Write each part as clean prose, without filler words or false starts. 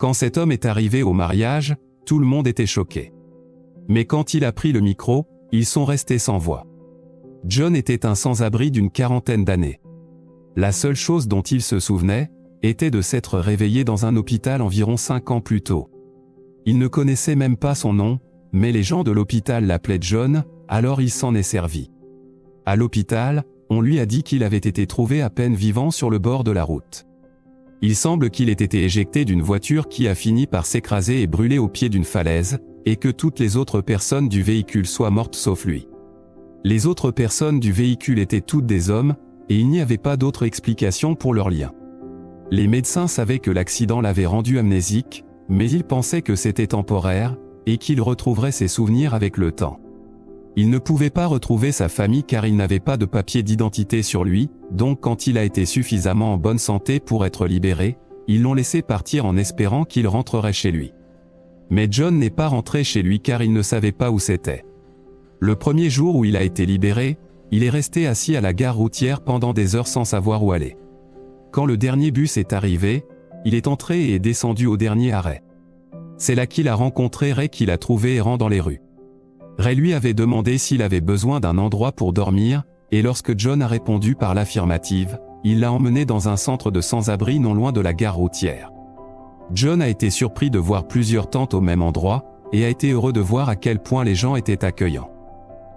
Quand cet homme est arrivé au mariage, tout le monde était choqué. Mais quand il a pris le micro, ils sont restés sans voix. John était un sans-abri d'une quarantaine d'années. La seule chose dont il se souvenait, était de s'être réveillé dans un hôpital environ 5 ans plus tôt. Il ne connaissait même pas son nom, mais les gens de l'hôpital l'appelaient John, alors il s'en est servi. À l'hôpital, on lui a dit qu'il avait été trouvé à peine vivant sur le bord de la route. Il semble qu'il ait été éjecté d'une voiture qui a fini par s'écraser et brûler au pied d'une falaise, et que toutes les autres personnes du véhicule soient mortes sauf lui. Les autres personnes du véhicule étaient toutes des hommes, et il n'y avait pas d'autre explication pour leur lien. Les médecins savaient que l'accident l'avait rendu amnésique, mais ils pensaient que c'était temporaire, et qu'il retrouverait ses souvenirs avec le temps. Il ne pouvait pas retrouver sa famille car il n'avait pas de papier d'identité sur lui, donc quand il a été suffisamment en bonne santé pour être libéré, ils l'ont laissé partir en espérant qu'il rentrerait chez lui. Mais John n'est pas rentré chez lui car il ne savait pas où c'était. Le premier jour où il a été libéré, il est resté assis à la gare routière pendant des heures sans savoir où aller. Quand le dernier bus est arrivé, il est entré et est descendu au dernier arrêt. C'est là qu'il a rencontré Ray qui l'a trouvé errant dans les rues. Ray lui avait demandé s'il avait besoin d'un endroit pour dormir, et lorsque John a répondu par l'affirmative, il l'a emmené dans un centre de sans-abri non loin de la gare routière. John a été surpris de voir plusieurs tentes au même endroit, et a été heureux de voir à quel point les gens étaient accueillants.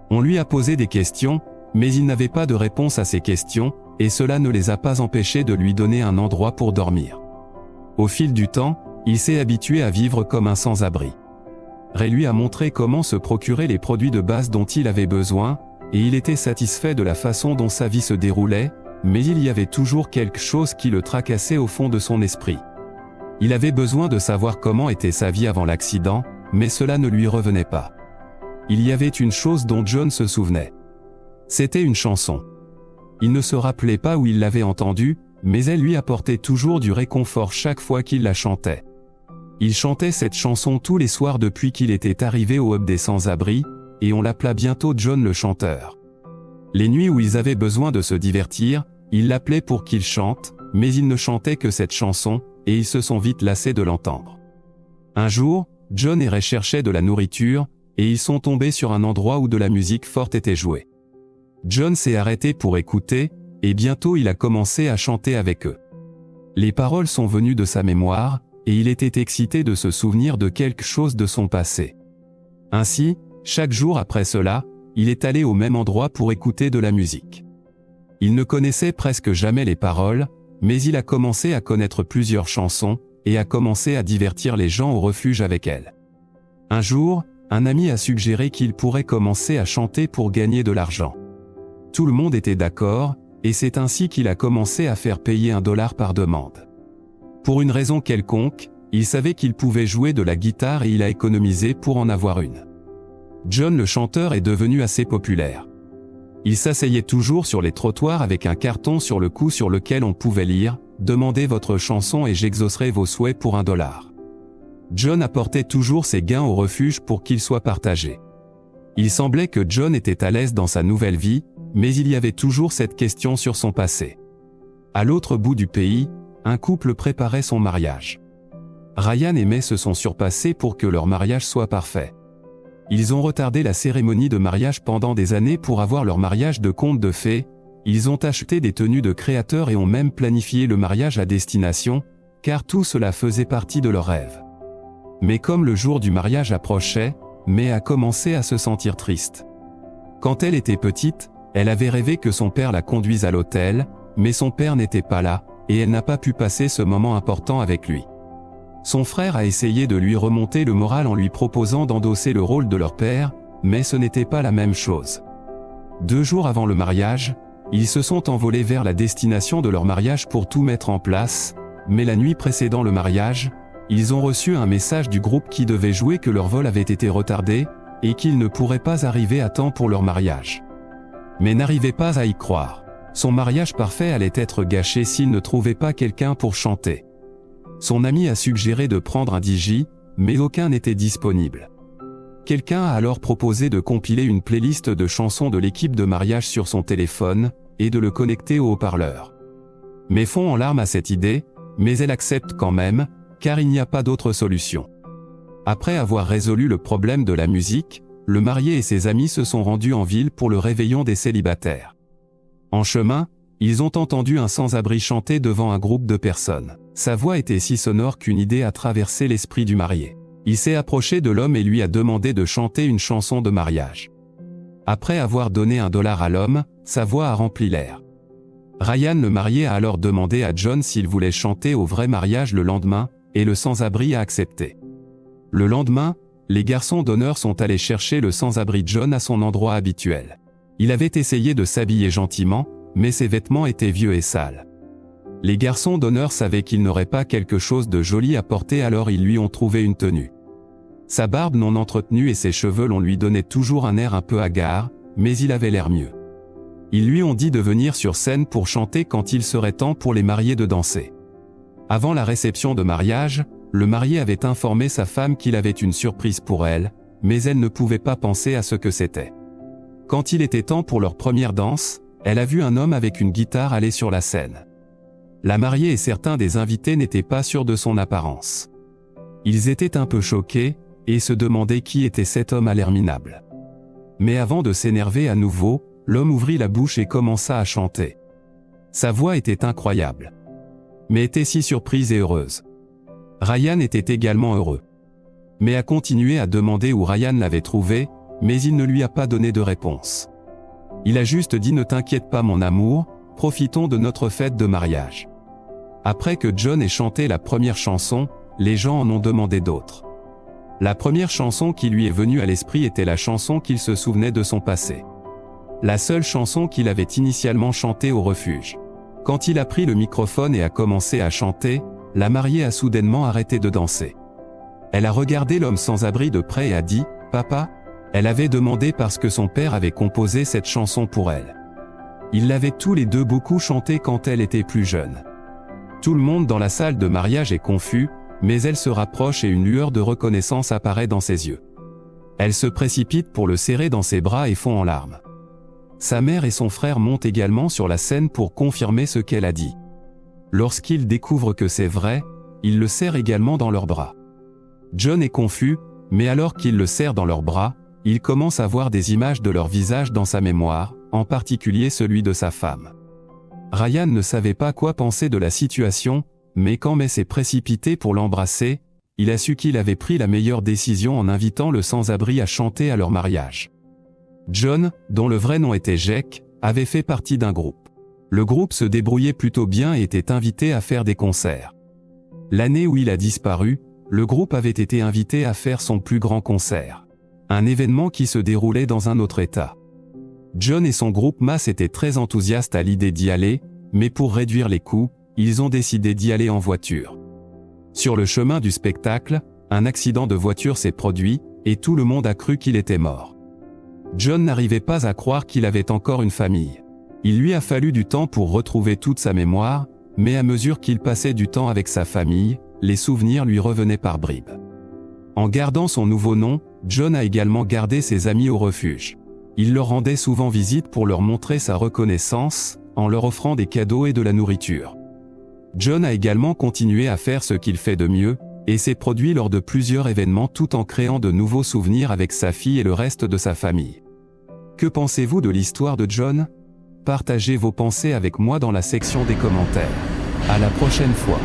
On lui a posé des questions, mais il n'avait pas de réponse à ces questions, et cela ne les a pas empêchés de lui donner un endroit pour dormir. Au fil du temps, il s'est habitué à vivre comme un sans-abri. Ray lui a montré comment se procurer les produits de base dont il avait besoin, et il était satisfait de la façon dont sa vie se déroulait, mais il y avait toujours quelque chose qui le tracassait au fond de son esprit. Il avait besoin de savoir comment était sa vie avant l'accident, mais cela ne lui revenait pas. Il y avait une chose dont John se souvenait. C'était une chanson. Il ne se rappelait pas où il l'avait entendue, mais elle lui apportait toujours du réconfort chaque fois qu'il la chantait. Il chantait cette chanson tous les soirs depuis qu'il était arrivé au hub des sans-abri, et on l'appela bientôt John le chanteur. Les nuits où ils avaient besoin de se divertir, ils l'appelaient pour qu'il chante, mais il ne chantait que cette chanson, et ils se sont vite lassés de l'entendre. Un jour, John et Ray cherchaient de la nourriture, et ils sont tombés sur un endroit où de la musique forte était jouée. John s'est arrêté pour écouter, et bientôt il a commencé à chanter avec eux. Les paroles sont venues de sa mémoire, et il était excité de se souvenir de quelque chose de son passé. Ainsi, chaque jour après cela, il est allé au même endroit pour écouter de la musique. Il ne connaissait presque jamais les paroles, mais il a commencé à connaître plusieurs chansons, et a commencé à divertir les gens au refuge avec elles. Un jour, un ami a suggéré qu'il pourrait commencer à chanter pour gagner de l'argent. Tout le monde était d'accord, et c'est ainsi qu'il a commencé à faire payer $1 par demande. Pour une raison quelconque, il savait qu'il pouvait jouer de la guitare et il a économisé pour en avoir une. John le chanteur est devenu assez populaire. Il s'asseyait toujours sur les trottoirs avec un carton sur le cou sur lequel on pouvait lire « Demandez votre chanson et j'exaucerai vos souhaits pour $1 ». John apportait toujours ses gains au refuge pour qu'ils soient partagés. Il semblait que John était à l'aise dans sa nouvelle vie, mais il y avait toujours cette question sur son passé. À l'autre bout du pays, un couple préparait son mariage. Ryan et May se sont surpassés pour que leur mariage soit parfait. Ils ont retardé la cérémonie de mariage pendant des années pour avoir leur mariage de conte de fées, ils ont acheté des tenues de créateurs et ont même planifié le mariage à destination, car tout cela faisait partie de leur rêve. Mais comme le jour du mariage approchait, May a commencé à se sentir triste. Quand elle était petite, elle avait rêvé que son père la conduise à l'hôtel, mais son père n'était pas là, et elle n'a pas pu passer ce moment important avec lui. Son frère a essayé de lui remonter le moral en lui proposant d'endosser le rôle de leur père, mais ce n'était pas la même chose. 2 jours avant le mariage, ils se sont envolés vers la destination de leur mariage pour tout mettre en place, mais la nuit précédant le mariage, ils ont reçu un message du groupe qui devait jouer que leur vol avait été retardé, et qu'ils ne pourraient pas arriver à temps pour leur mariage. Mais n'arrivaient pas à y croire. Son mariage parfait allait être gâché s'il ne trouvait pas quelqu'un pour chanter. Son ami a suggéré de prendre un DJ, mais aucun n'était disponible. Quelqu'un a alors proposé de compiler une playlist de chansons de l'équipe de mariage sur son téléphone, et de le connecter au haut-parleur. May fond en larmes à cette idée, mais elle accepte quand même, car il n'y a pas d'autre solution. Après avoir résolu le problème de la musique, le marié et ses amis se sont rendus en ville pour le réveillon des célibataires. En chemin, ils ont entendu un sans-abri chanter devant un groupe de personnes. Sa voix était si sonore qu'une idée a traversé l'esprit du marié. Il s'est approché de l'homme et lui a demandé de chanter une chanson de mariage. Après avoir donné $1 à l'homme, sa voix a rempli l'air. Ryan le marié a alors demandé à John s'il voulait chanter au vrai mariage le lendemain, et le sans-abri a accepté. Le lendemain, les garçons d'honneur sont allés chercher le sans-abri John à son endroit habituel. Il avait essayé de s'habiller gentiment, mais ses vêtements étaient vieux et sales. Les garçons d'honneur savaient qu'il n'aurait pas quelque chose de joli à porter, alors ils lui ont trouvé une tenue. Sa barbe non entretenue et ses cheveux l'on lui donnait toujours un air un peu hagard, mais il avait l'air mieux. Ils lui ont dit de venir sur scène pour chanter quand il serait temps pour les mariés de danser. Avant la réception de mariage, le marié avait informé sa femme qu'il avait une surprise pour elle, mais elle ne pouvait pas penser à ce que c'était. Quand il était temps pour leur première danse, elle a vu un homme avec une guitare aller sur la scène. La mariée et certains des invités n'étaient pas sûrs de son apparence. Ils étaient un peu choqués, et se demandaient qui était cet homme à l'air minable. Mais avant de s'énerver à nouveau, l'homme ouvrit la bouche et commença à chanter. Sa voix était incroyable. Mais était si surprise et heureuse. Ryan était également heureux. Mais a continué à demander où Ryan l'avait trouvé, mais il ne lui a pas donné de réponse. Il a juste dit « Ne t'inquiète pas mon amour, profitons de notre fête de mariage ». Après que John ait chanté la première chanson, les gens en ont demandé d'autres. La première chanson qui lui est venue à l'esprit était la chanson qu'il se souvenait de son passé. La seule chanson qu'il avait initialement chantée au refuge. Quand il a pris le microphone et a commencé à chanter, la mariée a soudainement arrêté de danser. Elle a regardé l'homme sans abri de près et a dit « Papa ?» Elle avait demandé parce que son père avait composé cette chanson pour elle. Ils l'avaient tous les deux beaucoup chanté quand elle était plus jeune. Tout le monde dans la salle de mariage est confus, mais elle se rapproche et une lueur de reconnaissance apparaît dans ses yeux. Elle se précipite pour le serrer dans ses bras et fond en larmes. Sa mère et son frère montent également sur la scène pour confirmer ce qu'elle a dit. Lorsqu'ils découvrent que c'est vrai, ils le serrent également dans leurs bras. John est confus, mais alors qu'ils le serrent dans leurs bras, il commence à voir des images de leur visage dans sa mémoire, en particulier celui de sa femme. Ryan ne savait pas quoi penser de la situation, mais quand May s'est précipité pour l'embrasser, il a su qu'il avait pris la meilleure décision en invitant le sans-abri à chanter à leur mariage. John, dont le vrai nom était Jake, avait fait partie d'un groupe. Le groupe se débrouillait plutôt bien et était invité à faire des concerts. L'année où il a disparu, le groupe avait été invité à faire son plus grand concert. Un événement qui se déroulait dans un autre état. John et son groupe Mass étaient très enthousiastes à l'idée d'y aller, mais pour réduire les coûts, ils ont décidé d'y aller en voiture. Sur le chemin du spectacle, un accident de voiture s'est produit, et tout le monde a cru qu'il était mort. John n'arrivait pas à croire qu'il avait encore une famille. Il lui a fallu du temps pour retrouver toute sa mémoire, mais à mesure qu'il passait du temps avec sa famille, les souvenirs lui revenaient par bribes. En gardant son nouveau nom, John a également gardé ses amis au refuge. Il leur rendait souvent visite pour leur montrer sa reconnaissance, en leur offrant des cadeaux et de la nourriture. John a également continué à faire ce qu'il fait de mieux, et s'est produit lors de plusieurs événements tout en créant de nouveaux souvenirs avec sa fille et le reste de sa famille. Que pensez-vous de l'histoire de John ? Partagez vos pensées avec moi dans la section des commentaires. À la prochaine fois.